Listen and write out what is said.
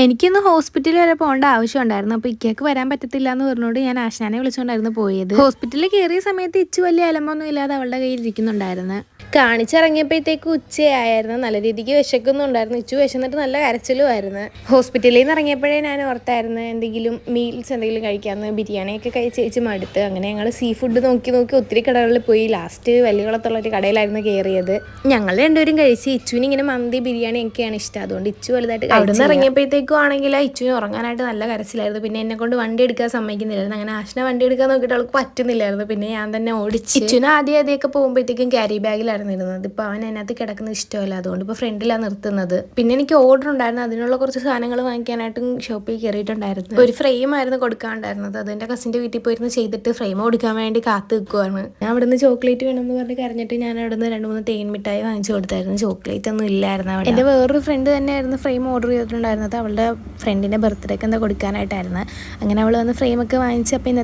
എനിക്കിന്ന് ഹോസ്പിറ്റലിൽ വരെ പോകേണ്ട ആവശ്യമുണ്ടായിരുന്നു. അപ്പോൾ ഇക്കയ്ക്ക് വരാൻ പറ്റത്തില്ല എന്ന് പറഞ്ഞുകൊണ്ട് ഞാൻ ആശാനെ വിളിച്ചുകൊണ്ടായിരുന്നു പോയത്. ഹോസ്പിറ്റലിൽ കയറിയ സമയത്ത് ഇച്ചു വലിയ അലമ്പൊന്നും ഇല്ലാതെ അവളുടെ കയ്യിൽ ഇരിക്കുന്നുണ്ടായിരുന്നു. കാണിച്ചിറങ്ങിയപ്പോഴത്തേക്ക് ഉച്ചയായിരുന്നു. നല്ല രീതിക്ക് വിശക്കുന്നുണ്ടായിരുന്നു. ഇച്ചു വിശന്നിട്ട് നല്ല കരച്ചിലുമായിരുന്നു. ഹോസ്പിറ്റലിൽ നിന്ന് ഇറങ്ങിയപ്പോഴേ ഞാൻ ഓർത്തായിരുന്നു എന്തെങ്കിലും മീൽസ് എന്തെങ്കിലും കഴിക്കാമെന്ന്. ബിരിയാണിയൊക്കെ കഴിച്ച് മടുത്ത്. അങ്ങനെ ഞങ്ങൾ സീ ഫുഡ് നോക്കി ഒത്തിരി കടകളിൽ പോയി. ലാസ്റ്റ് വലിയകുളത്തുള്ള ഒരു കടയിലായിരുന്നു കയറിയത്. ഞങ്ങൾ രണ്ടുപേരും കഴിച്ച്. ഇച്ചുവിന് ഇങ്ങനെ മന്തി ബിരിയാണി ഒക്കെയാണ് ഇഷ്ടം. അതുകൊണ്ട് ഇച്ചു വലുതായിട്ട് അവിടെ നിന്ന് ഇറങ്ങിയപ്പോഴത്തേക്കും ആണെങ്കിൽ ഇച്ചുവിന് ഉറങ്ങാനായിട്ട് നല്ല കരച്ചിലായിരുന്നു. പിന്നെ എന്നെ കൊണ്ട് വണ്ടി എടുക്കാൻ സമ്മതിക്കുന്നില്ലായിരുന്നു. അങ്ങനെ ആശനെ വണ്ടി എടുക്കാൻ നോക്കിയിട്ട് അവൾക്ക് പറ്റുന്നില്ലായിരുന്നു. പിന്നെ ഞാൻ തന്നെ ഓടിച്ച്. ഇച്ചുവിന് ആദ്യമൊക്കെ പോകുമ്പോഴത്തേക്കും ക്യാരി ബാഗിലായിരുന്നു ഇരുന്നത്. ഇപ്പോൾ അവൻ അതിനകത്ത് കിടക്കുന്നത് ഇഷ്ടമല്ല. അതുകൊണ്ട് ഇപ്പോൾ ഫ്രണ്ടിലാണ് നിർത്തുന്നത്. പിന്നെ എനിക്ക് ഓർഡർ ഉണ്ടായിരുന്നു. അതിനുള്ള കുറച്ച് സാധനങ്ങൾ വാങ്ങിക്കാനായിട്ടും ഷോപ്പിൽ കയറിയിട്ടുണ്ടായിരുന്നു. ഒരു ഫ്രെയിം ആയിരുന്നു കൊടുക്കാനുണ്ടായിരുന്നത്. അതെൻ്റെ കസിൻ്റെ വീട്ടിൽ പോയിരുന്നു ചെയ്തിട്ട് ഫ്രെയിം കൊടുക്കാൻ വേണ്ടി കാത്തു നിൽക്കുവാണ്. ഞാൻ അവിടെ നിന്ന് ചോക്ലേറ്റ് വേണമെന്ന് പറഞ്ഞ് കരഞ്ഞിട്ട് ഞാൻ അവിടെ നിന്ന് 2-3 തേൻ മിഠായി വാങ്ങിച്ചു കൊടുത്തായിരുന്നു. ചോക്ലേറ്റ് ഒന്നും ഇല്ലായിരുന്നു അവിടെ. എൻ്റെ വേറൊരു ഫ്രണ്ട് തന്നെയായിരുന്നു ഫ്രെയിം ഓർഡർ ചെയ്തിട്ടുണ്ടായിരുന്നത്. അവളുടെ ഫ്രണ്ടിൻ്റെ ബർത്ത്ഡേക്ക് എന്താ കൊടുക്കാനായിട്ടായിരുന്നു. അങ്ങനെ അവൾ വന്ന് ഫ്രെയിമൊക്കെ വാങ്ങിച്ച്. അപ്പോൾ ഇന്നത്തെ